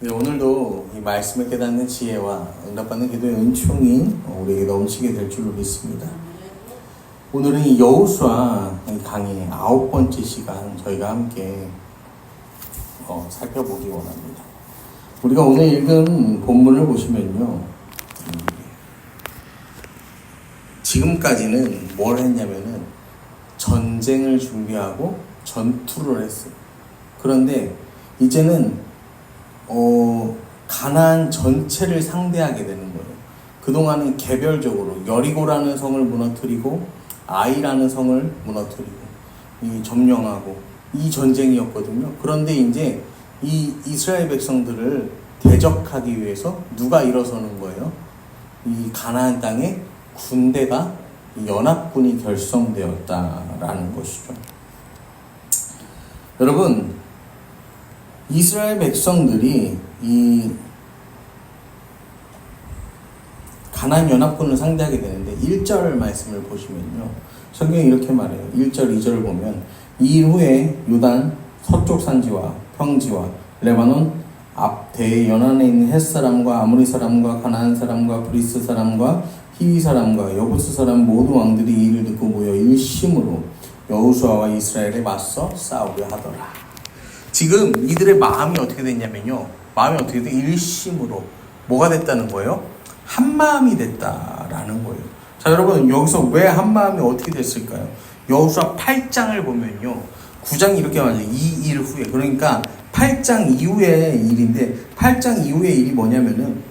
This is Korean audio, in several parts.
네, 오늘도 이 말씀을 깨닫는 지혜와 응답받는 기도의 은총이 우리에게 넘치게 될 줄로 믿습니다. 오늘은 이 여호수아 강의 9번째 시간 저희가 함께 살펴보기 원합니다. 우리가 오늘 읽은 본문을 보시면요, 지금까지는 뭘 했냐면은 전쟁을 준비하고 전투를 했어요. 그런데 이제는 가나안 전체를 상대하게 되는 거예요. 그동안은 개별적으로 여리고라는 성을 무너뜨리고 아이라는 성을 무너뜨리고 점령하고 이 전쟁이었거든요. 그런데 이제 이 이스라엘 백성들을 대적하기 위해서 누가 일어서는 거예요? 이 가나안 땅에 군대가 연합군이 결성되었다라는 것이죠. 여러분, 이스라엘 백성들이 이 가나안 연합군을 상대하게 되는데 1절 말씀을 보시면요, 성경이 이렇게 말해요. 1절, 2절을 보면 이 일 후에 요단 서쪽 산지와 평지와 레바논 앞 대연안에 있는 헷 사람과 아모리 사람과 가나안 사람과 브리스 사람과 히위 사람과 여부스 사람 모두 왕들이 이 일을 듣고 모여 일심으로 여호수아와 이스라엘에 맞서 싸우려 하더라. 지금 이들의 마음이 어떻게 됐냐면요, 마음이 어떻게 돼? 일심으로 뭐가 됐다는 거예요? 한 마음이 됐다라는 거예요. 자, 여러분, 여기서 왜 한 마음이 어떻게 됐을까요? 여호수아 8장을 보면요, 9장이 이렇게 말해요. 이 일 후에, 그러니까 8장 이후의 일인데, 8장 이후의 일이 뭐냐면은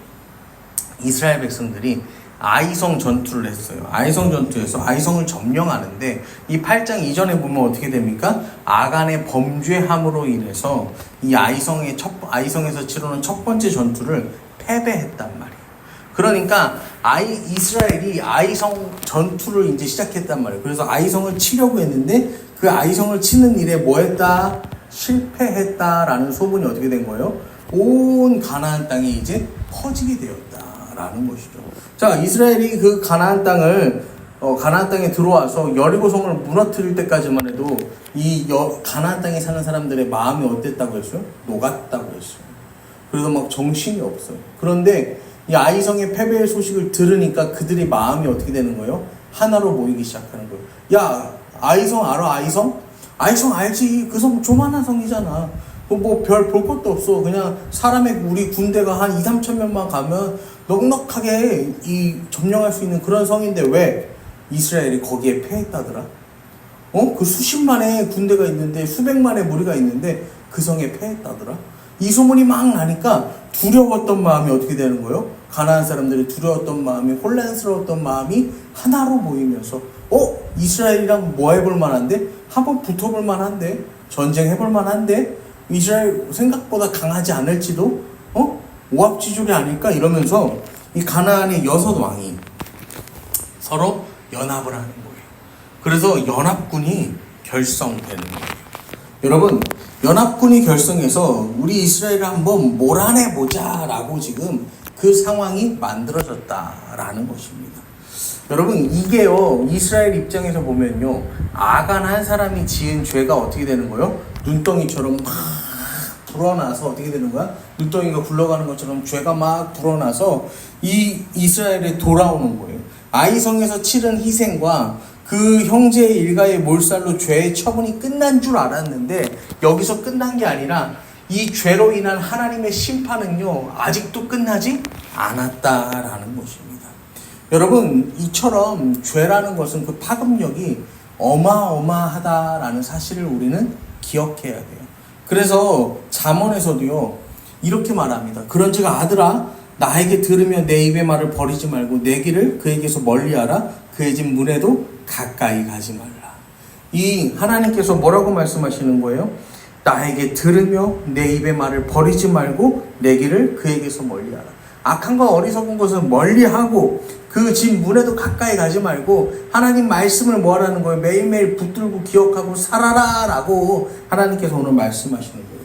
이스라엘 백성들이 아이성 전투를 했어요. 아이성 전투에서 아이성을 점령하는데, 이 8장 이전에 보면 어떻게 됩니까? 아간의 범죄함으로 인해서 이 아이성에서 치르는 첫 번째 전투를 패배했단 말이에요. 그러니까 이스라엘이 아이성 전투를 이제 시작했단 말이에요. 그래서 아이성을 치려고 했는데 그 아이성을 치는 일에 뭐 했다? 실패했다라는 소문이 어떻게 된 거예요? 온 가나안 땅에 이제 퍼지게 되었다라는 것이죠. 자, 이스라엘이 그 가나안 땅에 들어와서 여리고성을 무너뜨릴 때까지만 해도 가나안 땅에 사는 사람들의 마음이 어땠다고 했어요? 녹았다고 했어요. 그래서 막 정신이 없어요. 그런데 이 아이성의 패배의 소식을 들으니까 그들의 마음이 어떻게 되는 거예요? 하나로 모이기 시작하는 거예요. 야, 아이성 알아? 아이성? 아이성 알지? 그 성 조만한 성이잖아. 뭐 별 볼 것도 없어. 그냥 우리 군대가 한 2, 3천 명만 가면 넉넉하게 점령할 수 있는 그런 성인데 왜 이스라엘이 거기에 패했다더라? 그 수십만의 군대가 있는데, 수백만의 무리가 있는데 그 성에 패했다더라? 이 소문이 막 나니까 두려웠던 마음이 어떻게 되는 거예요? 가나안 사람들이 두려웠던 마음이, 혼란스러웠던 마음이 하나로 모이면서 이스라엘이랑 뭐 해볼 만한데? 한번 붙어볼 만한데? 전쟁해볼 만한데? 이스라엘 생각보다 강하지 않을지도? 오합지졸이 아닐까? 이러면서 이 가나안의 6왕이 서로 연합을 하는 거예요. 그래서 연합군이 결성되는 거예요. 여러분, 연합군이 결성해서 우리 이스라엘을 한번 몰아내보자 라고 지금 그 상황이 만들어졌다라는 것입니다. 여러분, 이게요, 이스라엘 입장에서 보면요, 아간 한 사람이 지은 죄가 어떻게 되는 거예요? 눈덩이처럼 막 불어나서 어떻게 되는 거야? 눈덩이가 굴러가는 것처럼 죄가 막 불어나서 이 이스라엘에 돌아오는 거예요. 아이성에서 치른 희생과 그 형제의 일가의 몰살로 죄의 처분이 끝난 줄 알았는데 여기서 끝난 게 아니라 이 죄로 인한 하나님의 심판은요, 아직도 끝나지 않았다라는 것입니다. 여러분, 이처럼 죄라는 것은 그 파급력이 어마어마하다라는 사실을 우리는 기억해야 돼요. 그래서 잠언에서도요, 이렇게 말합니다. 그런즉 아들아, 나에게 들으며 내 입의 말을 버리지 말고 내 길을 그에게서 멀리하라. 그의 집 문에도 가까이 가지 말라. 이 하나님께서 뭐라고 말씀하시는 거예요? 나에게 들으며 내 입의 말을 버리지 말고 내 길을 그에게서 멀리하라. 악한과 어리석은 것을 멀리하고 그 집 문에도 가까이 가지 말고 하나님 말씀을 뭐 하라는 거예요? 매일매일 붙들고 기억하고 살아라 라고 하나님께서 오늘 말씀하시는 거예요.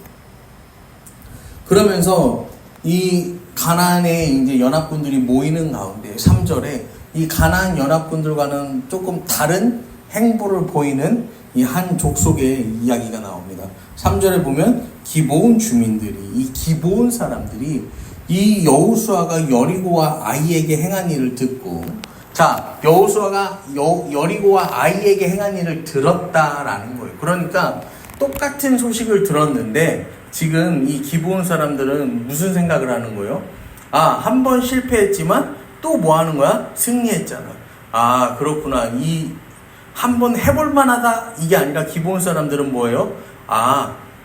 그러면서 이 가나안에 이제 연합군들이 모이는 가운데 3절에 이 가나안 연합군들과는 조금 다른 행보를 보이는 이 한 족속의 이야기가 나옵니다. 3절에 보면 기브온 주민들이, 이 기브온 사람들이 이 여호수아가 여리고와 아이에게 행한 일을 듣고, 자, 여호수아가 여리고와 아이에게 행한 일을 들었다라는 거예요. 그러니까 똑같은 소식을 들었는데 지금 이 기브온 사람들은 무슨 생각을 하는 거예요? 한 번 실패했지만 또 뭐 하는 거야? 승리했잖아. 그렇구나. 이 한 번 해볼 만하다 이게 아니라 기브온 사람들은 뭐예요?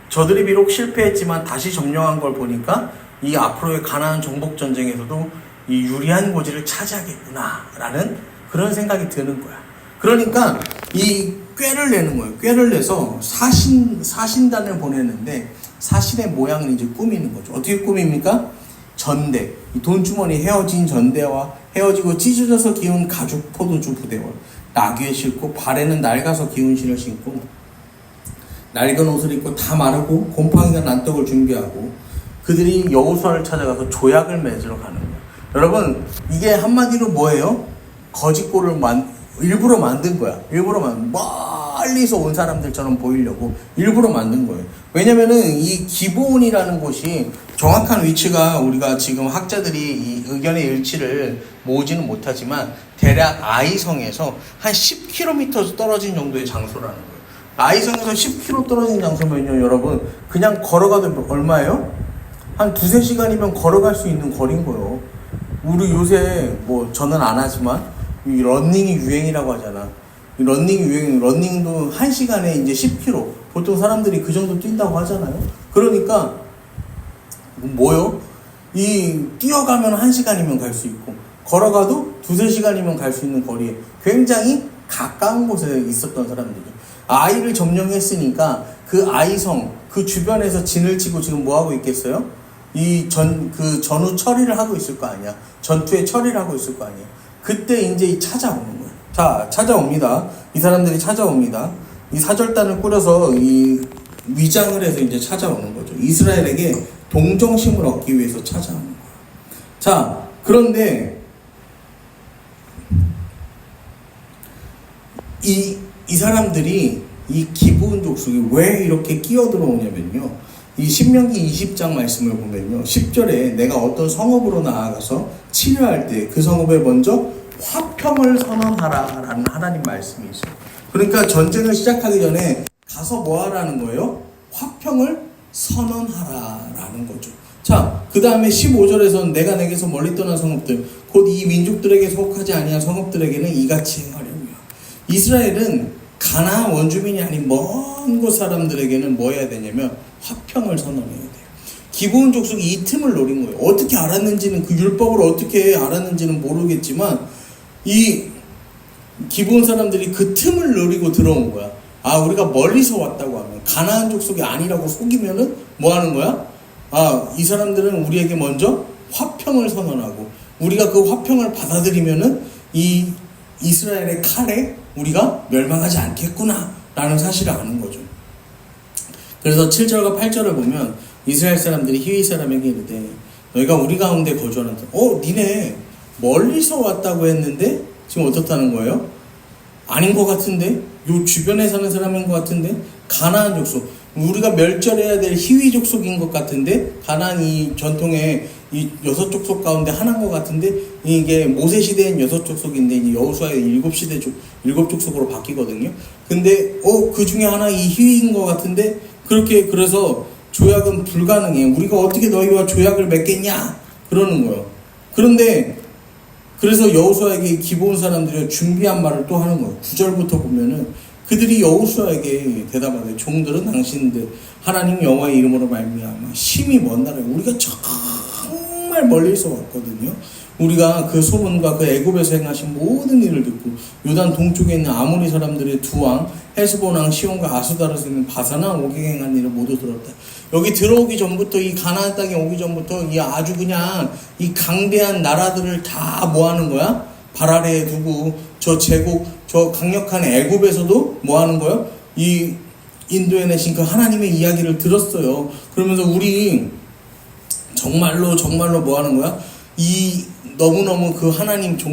저들이 비록 실패했지만 다시 점령한 걸 보니까 이 앞으로의 가나안 정복 전쟁에서도 이 유리한 고지를 차지하겠구나 라는 그런 생각이 드는 거야. 그러니까 이 꾀를 내는 거예요. 꾀를 내서 사신단을 보내는데 사신의 모양을 이제 꾸미는 거죠. 어떻게 꾸밉니까? 전대, 이 돈주머니 헤어진 전대와 헤어지고 찢어져서 기운 가죽 포도주 부대와 나귀에 싣고 발에는 낡아서 기운 신을 신고 낡은 옷을 입고 다 마르고 곰팡이가 난 떡을 준비하고 그들이 여호수아를 찾아가서 조약을 맺으러 가는 거예요. 여러분, 이게 한마디로 뭐예요? 거짓골을 일부러 만든 거야. 멀리서 온 사람들처럼 보이려고 일부러 만든 거예요. 왜냐면은 이 기브온이라는 곳이 정확한 위치가 우리가 지금 학자들이 이 의견의 일치를 모으지는 못하지만 대략 아이성에서 한 10km 떨어진 정도의 장소라는 거예요. 아이성에서 10km 떨어진 장소면요, 여러분, 그냥 걸어가도 얼마예요? 한 2-3시간이면 걸어갈 수 있는 거리인 거예요. 우리 요새 저는 안 하지만 이 러닝이 유행이라고 하잖아. 이 러닝도 1시간에 이제 10km. 보통 사람들이 그 정도 뛴다고 하잖아요. 그러니까 뭐요? 뛰어가면 1시간이면 갈 수 있고 걸어가도 2-3시간이면 갈 수 있는 거리에 굉장히 가까운 곳에 있었던 사람들이죠. 아이를 점령했으니까 그 아이성 그 주변에서 진을 치고 지금 뭐 하고 있겠어요? 전후 처리를 하고 있을 거 아니야. 전투의 처리를 하고 있을 거 아니야. 그때 이제 찾아오는 거야. 자, 찾아옵니다. 이 사람들이 찾아옵니다. 이 사절단을 꾸려서 이 위장을 해서 이제 찾아오는 거죠. 이스라엘에게 동정심을 얻기 위해서 찾아오는 거야. 자, 그런데 이 사람들이 이 기브온 족속이 왜 이렇게 끼어들어오냐면요. 이 신명기 20장 말씀을 보면요. 10절에 내가 어떤 성읍으로 나아가서 치료할 때 그 성읍에 먼저 화평을 선언하라 라는 하나님 말씀이 있어요. 그러니까 전쟁을 시작하기 전에 가서 뭐 하라는 거예요? 화평을 선언하라 라는 거죠. 자, 그 다음에 15절에서는 내가 내게서 멀리 떠난 성읍들 곧 이 민족들에게 속하지 아니한 성읍들에게는 이같이 행하려며. 이스라엘은 가나안 원주민이 아닌 먼 곳 사람들에게는 뭐 해야 되냐면 화평을 선언해야 돼요. 기브온 족속이 이 틈을 노린 거예요. 어떻게 알았는지는, 그 율법을 어떻게 알았는지는 모르겠지만 이 기브온 사람들이 그 틈을 노리고 들어온 거야. 우리가 멀리서 왔다고 하면, 가나안 족속이 아니라고 속이면은 뭐 하는 거야? 이 사람들은 우리에게 먼저 화평을 선언하고 우리가 그 화평을 받아들이면은 이 이스라엘의 칼에 우리가 멸망하지 않겠구나 라는 사실을 아는 거죠. 그래서 7절과 8절을 보면 이스라엘 사람들이 히위 사람에게 이르되 너희가 우리 가운데 거주하는데 니네 멀리서 왔다고 했는데 지금 어떻다는 거예요? 아닌 것 같은데? 요 주변에 사는 사람인 것 같은데? 가나안 족속, 우리가 멸절해야 될 히위 족속인 것 같은데? 가나안이 전통의 이 6족속 가운데 하나인 것 같은데? 이게 모세 시대엔 6족속인데 이제 여호수아의 7족속으로 바뀌거든요. 근데 그 중에 하나 이 히위인 것 같은데? 그래서 조약은 불가능해. 우리가 어떻게 너희와 조약을 맺겠냐? 그러는 거예요. 그래서 여호수아에게 기브온 사람들이 준비한 말을 또 하는 거예요. 9절부터 보면은 그들이 여호수아에게 대답하되 종들은 당신들 하나님 여호와의 이름으로 말미암아 심히 먼 나라에 우리가 정말 멀리서 왔거든요. 우리가 그 소문과 그 애굽에서 행하신 모든 일을 듣고 요단 동쪽에 있는 아모리 사람들의 두 왕 헤스본 왕 시온과 아수다르스 있는 바사나 오게 행한 일을 모두 들었다. 여기 들어오기 전부터, 이 가나안 땅에 오기 전부터 이 아주 그냥 이 강대한 나라들을 다 뭐 하는 거야? 발 아래에 두고 저 제국, 저 강력한 애굽에서도 뭐 하는 거야? 이 인도에 내신 그 하나님의 이야기를 들었어요. 그러면서 우리 정말로 뭐 하는 거야? 너무너무 그 하나님을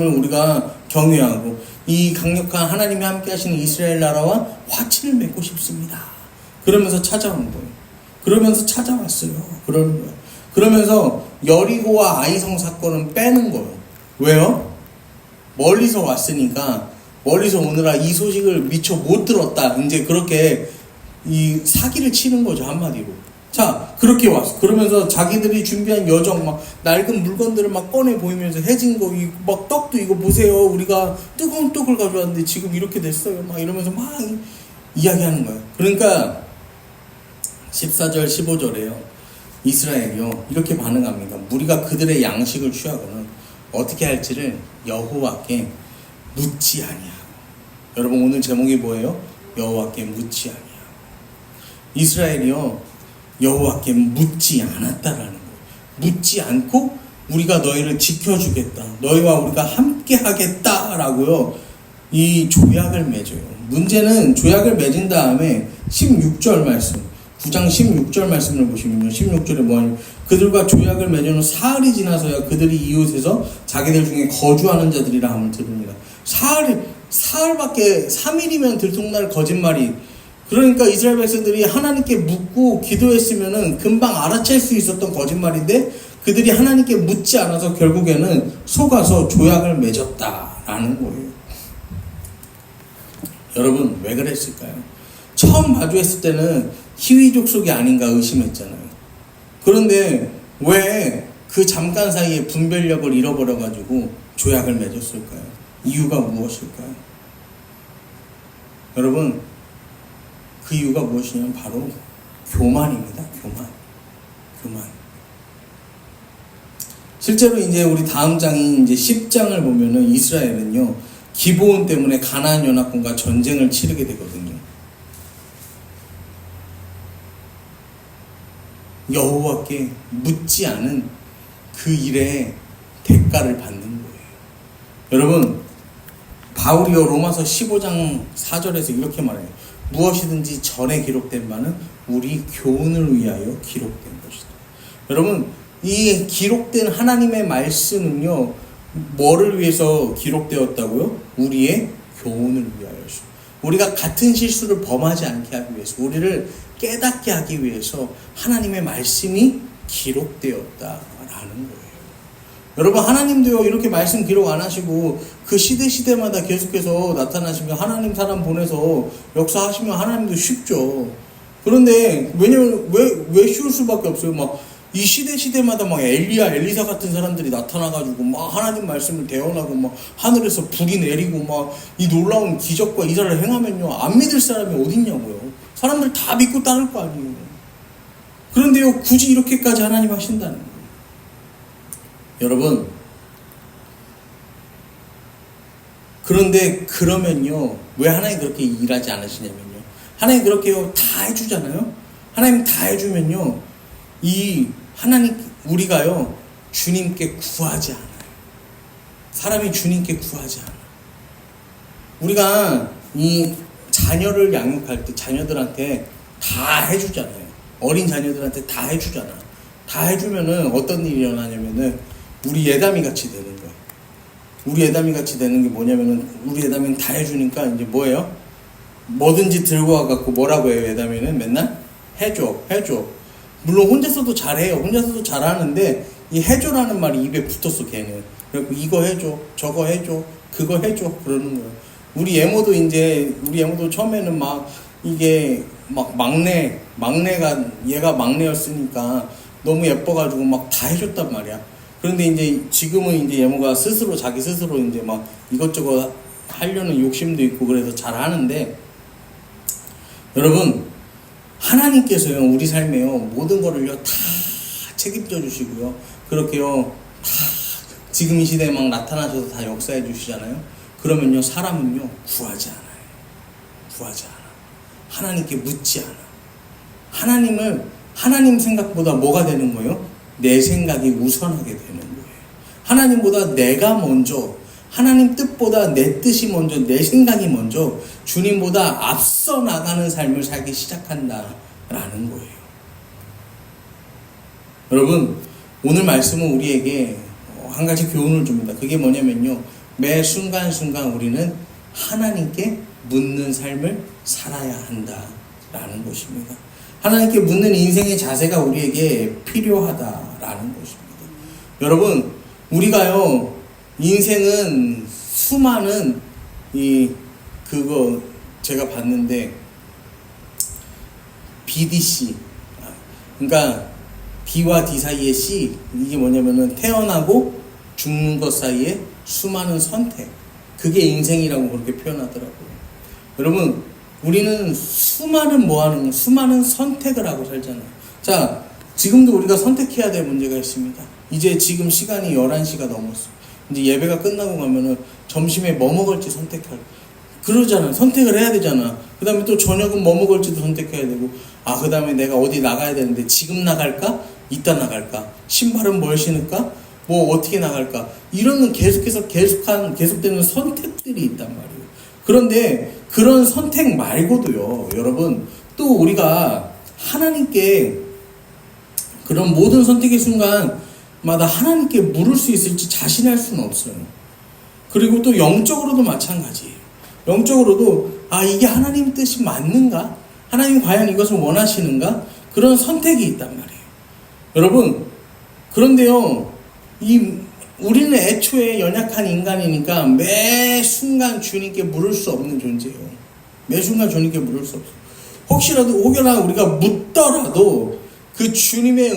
우리가 경외하고 이 강력한 하나님이 함께 하시는 이스라엘 나라와 화친을 맺고 싶습니다 그러면서 찾아온 거예요. 그러면서 찾아왔어요. 그러는 거예요. 그러면서 여리고와 아이성 사건은 빼는 거예요. 왜요? 멀리서 왔으니까 멀리서 오느라 이 소식을 미처 못 들었다. 이제 그렇게 이 사기를 치는 거죠, 한마디로. 자, 그렇게 왔어. 그러면서 자기들이 준비한 여정, 막 낡은 물건들을 막 꺼내 보이면서 해진 거, 막 떡도 이거 보세요. 우리가 뜨거운 떡을 가져왔는데 지금 이렇게 됐어요. 막 이러면서 막 이야기하는 거예요. 그러니까 14절, 15절에요. 이스라엘이요, 이렇게 반응합니다. 우리가 그들의 양식을 취하고는 어떻게 할지를 여호와께 묻지 아니하고. 여러분, 오늘 제목이 뭐예요? 여호와께 묻지 아니하고. 이스라엘이요, 여호와께 묻지 않았다라는 거예요. 묻지 않고 우리가 너희를 지켜주겠다, 너희와 우리가 함께 하겠다라고요, 이 조약을 맺어요. 문제는 조약을 맺은 다음에 16절 말씀, 9장 16절 말씀을 보시면요, 16절에 뭐하냐면 그들과 조약을 맺은 후 사흘이 지나서야 그들이 이웃에서 자기들 중에 거주하는 자들이라 함을 들으니라. 사흘밖에, 3일이면 들통날 거짓말이. 그러니까 이스라엘 백성들이 하나님께 묻고 기도했으면은 금방 알아챌 수 있었던 거짓말인데 그들이 하나님께 묻지 않아서 결국에는 속아서 조약을 맺었다라는 거예요. 여러분, 왜 그랬을까요? 처음 마주했을 때는 희위 족속이 아닌가 의심했잖아요. 그런데 왜 그 잠깐 사이에 분별력을 잃어버려가지고 조약을 맺었을까요? 이유가 무엇일까요? 여러분, 그 이유가 무엇이냐면 바로 교만입니다. 교만. 실제로 이제 우리 다음 장인 이제 10장을 보면은 이스라엘은요, 기브온 때문에 가나안 연합군과 전쟁을 치르게 되거든요. 여호와께 묻지 않은 그 일의 대가를 받는 거예요. 여러분, 바울이요, 로마서 15장 4절에서 이렇게 말해요. 무엇이든지 전에 기록된 바는 우리 교훈을 위하여 기록된 것이다. 여러분, 이 기록된 하나님의 말씀은요, 뭐를 위해서 기록되었다고요? 우리의 교훈을 위하여서. 우리가 같은 실수를 범하지 않게 하기 위해서, 우리를 깨닫게 하기 위해서 하나님의 말씀이 기록되었다라는 거예요. 여러분, 하나님도요, 이렇게 말씀 기록 안 하시고 그 시대마다 계속해서 나타나시면 하나님 사람 보내서 역사하시면 하나님도 쉽죠. 그런데 왜냐면 왜 쉬울 수밖에 없어요. 막 이 시대마다 막 엘리사 같은 사람들이 나타나가지고 막 하나님 말씀을 대언하고 막 하늘에서 불이 내리고 막 이 놀라운 기적과 이사를 행하면요, 안 믿을 사람이 어딨냐고요. 사람들 다 믿고 따를 거 아니에요. 그런데요, 굳이 이렇게까지 하나님 하신다는 거예요. 여러분, 그런데 그러면요, 왜 하나님 그렇게 일하지 않으시냐면요, 하나님 그렇게요 다 해주잖아요. 하나님 다 해주면요, 이 하나님, 우리가요 주님께 구하지 않아요. 사람이 주님께 구하지 않아요. 우리가 이 자녀를 양육할 때 자녀들한테 다 해주잖아요. 어린 자녀들한테 다 해주잖아. 다 해주면은 어떤 일이 일어나냐면은 우리 예담이 같이 되는 거예요. 우리 예담이 같이 되는 게 뭐냐면은, 우리 예담이는 다 해주니까 이제 뭐예요? 뭐든지 들고 와갖고 뭐라고 해요? 예담이는 맨날 해줘. 물론 혼자서도 잘해요. 혼자서도 잘하는데 이 해줘라는 말이 입에 붙었어, 걔는. 그래갖고 이거 해줘, 저거 해줘, 그거 해줘, 그러는 거예요. 우리 애모도 처음에는 막 이게 막 막내가 얘가 막내였으니까 너무 예뻐가지고 막 다 해줬단 말이야. 그런데 이제 지금은 이제 예모가 자기 스스로 이제 막 이것저것 하려는 욕심도 있고 그래서 잘 하는데, 여러분, 하나님께서요, 우리 삶에요, 모든 거를요, 다 책임져 주시고요, 그렇게요, 다 지금 이 시대에 막 나타나셔서 다 역사해 주시잖아요. 그러면요, 사람은요, 구하지 않아. 하나님께 묻지 않아. 하나님 생각보다 뭐가 되는 거예요? 내 생각이 우선하게 되는 거예요. 하나님보다 내가 먼저, 하나님 뜻보다 내 뜻이 먼저, 내 생각이 먼저 주님보다 앞서 나가는 삶을 살기 시작한다라는 거예요. 여러분, 오늘 말씀은 우리에게 한 가지 교훈을 줍니다. 그게 뭐냐면요, 매 순간순간 우리는 하나님께 묻는 삶을 살아야 한다 라는 것입니다. 하나님께 묻는 인생의 자세가 우리에게 필요하다라는 것입니다. 여러분, 우리가요, 인생은 수많은 제가 봤는데, BDC. 그러니까, B와 D 사이의 C. 이게 뭐냐면은 태어나고 죽는 것 사이에 수많은 선택. 그게 인생이라고 그렇게 표현하더라고요. 여러분, 우리는 수많은 선택을 하고 살잖아요. 자, 지금도 우리가 선택해야 될 문제가 있습니다. 이제 지금 시간이 11시가 넘었어. 이제 예배가 끝나고 가면은 점심에 뭐 먹을지 그러잖아. 선택을 해야 되잖아. 그 다음에 또 저녁은 뭐 먹을지도 선택해야 되고, 그 다음에 내가 어디 나가야 되는데 지금 나갈까? 이따 나갈까? 신발은 뭘 신을까? 뭐 어떻게 나갈까? 이런 계속되는 선택들이 있단 말이에요. 그런데 그런 선택 말고도요, 여러분, 또 우리가 하나님께 그런 모든 선택의 순간마다 하나님께 물을 수 있을지 자신할 수는 없어요. 그리고 또 영적으로도 마찬가지예요. 영적으로도 이게 하나님 뜻이 맞는가? 하나님 과연 이것을 원하시는가? 그런 선택이 있단 말이에요. 여러분, 그런데요, 우리는 애초에 연약한 인간이니까 매 순간 주님께 물을 수 없는 존재예요. 매 순간 주님께 물을 수 없어요. 혹여나 우리가 묻더라도 그 주님의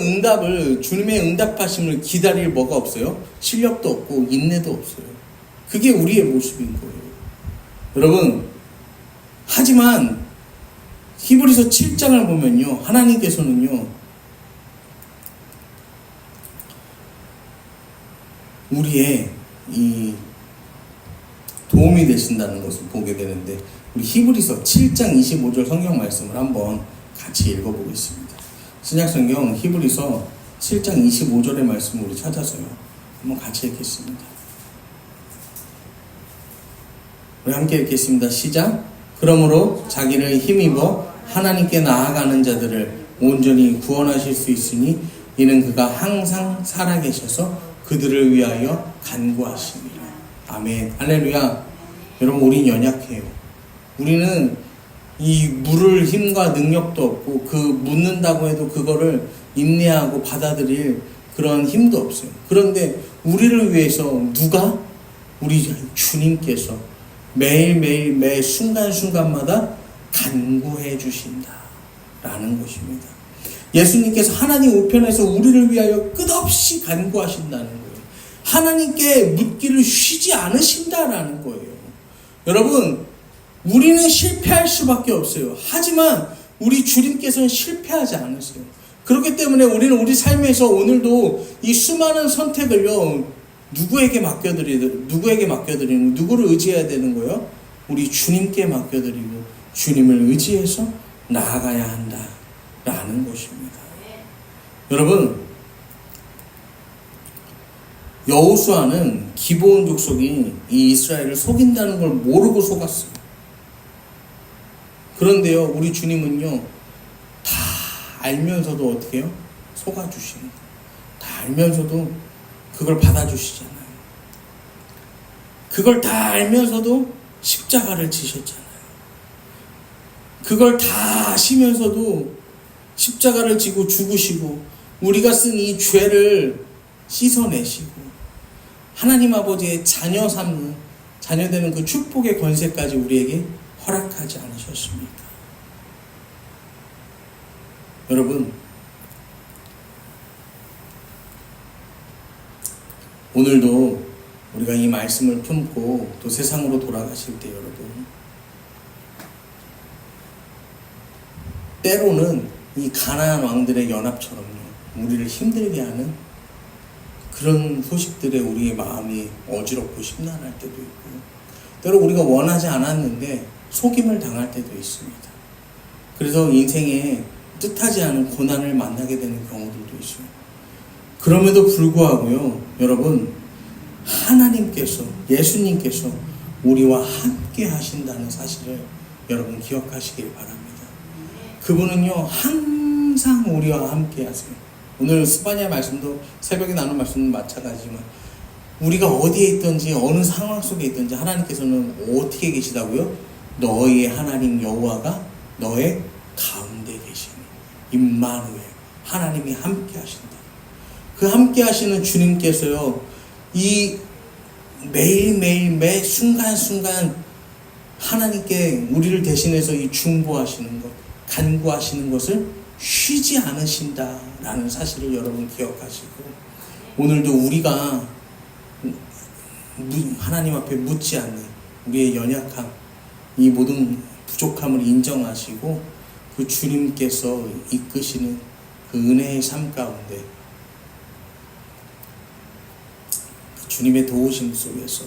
응답하심을 기다릴 뭐가 없어요? 실력도 없고 인내도 없어요. 그게 우리의 모습인 거예요. 여러분, 하지만 히브리서 7장을 보면요, 하나님께서는요, 우리의 도움이 되신다는 것을 보게 되는데, 우리 히브리서 7장 25절 성경 말씀을 한번 같이 읽어보겠습니다. 신약성경 히브리서 7장 25절의 말씀을 우리 찾아서요, 한번 같이 읽겠습니다. 우리 함께 읽겠습니다. 시작. 그러므로 자기를 힘입어 하나님께 나아가는 자들을 온전히 구원하실 수 있으니 이는 그가 항상 살아계셔서 그들을 위하여 간구하십니다. 아멘. 할렐루야. 여러분, 우린 연약해요. 우리는 이 물을 힘과 능력도 없고, 묻는다고 해도 그거를 인내하고 받아들일 그런 힘도 없어요. 그런데 우리를 위해서 우리 주님께서 매일매일 매 순간순간마다 간구해 주신다라는 것입니다. 예수님께서 하나님 우편에서 우리를 위하여 끝없이 간구하신다는 거예요. 하나님께 묻기를 쉬지 않으신다라는 거예요. 여러분, 우리는 실패할 수밖에 없어요. 하지만 우리 주님께서는 실패하지 않으세요. 그렇기 때문에 우리는 우리 삶에서 오늘도 이 수많은 선택을요, 누구에게 맡겨드리는, 누구를 의지해야 되는 거예요? 우리 주님께 맡겨드리고 주님을 의지해서 나아가야 한다라는 것입니다. 여러분, 여호수아는 기브온 족속이 이 이스라엘을 속인다는 걸 모르고 속았어요. 그런데요, 우리 주님은요, 다 알면서도 어떻게 해요? 속아주시는 거예요. 다 알면서도 그걸 받아주시잖아요. 그걸 다 알면서도 십자가를 지셨잖아요. 그걸 다 아시면서도 십자가를 지고 죽으시고 우리가 쓴 이 죄를 씻어내시고 하나님 아버지의 자녀 되는 그 축복의 권세까지 우리에게 허락하지 않으셨습니까? 여러분, 오늘도 우리가 이 말씀을 품고 또 세상으로 돌아가실 때, 여러분, 때로는 이 가나안 왕들의 연합처럼요, 우리를 힘들게 하는 그런 소식들에 우리의 마음이 어지럽고 심란할 때도 있고, 때로 우리가 원하지 않았는데 속임을 당할 때도 있습니다. 그래서 인생에 뜻하지 않은 고난을 만나게 되는 경우들도 있어요. 그럼에도 불구하고요, 여러분, 하나님께서, 예수님께서 우리와 함께 하신다는 사실을 여러분 기억하시길 바랍니다. 그분은요, 항상 우리와 함께 하세요. 오늘 스파냐 말씀도, 새벽에 나눈 말씀도 마찬가지지만, 우리가 어디에 있든지 어느 상황 속에 있든지 하나님께서는 어떻게 계시다고요? 너의 하나님 여호와가 너의 가운데 계시니 임마누엘, 하나님이 함께 하신다. 그 함께 하시는 주님께서요, 이 매일매일 매 순간순간 하나님께 우리를 대신해서 이 중보하시는 것, 간구하시는 것을 쉬지 않으신다라는 사실을 여러분 기억하시고, 오늘도 우리가 하나님 앞에 묻지 않는 우리의 연약함, 이 모든 부족함을 인정하시고 그 주님께서 이끄시는 그 은혜의 삶 가운데 주님의 도우심 속에서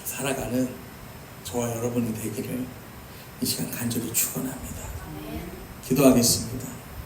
살아가는 저와 여러분이 되기를 이 시간 간절히 축원합니다. 기도하겠습니다.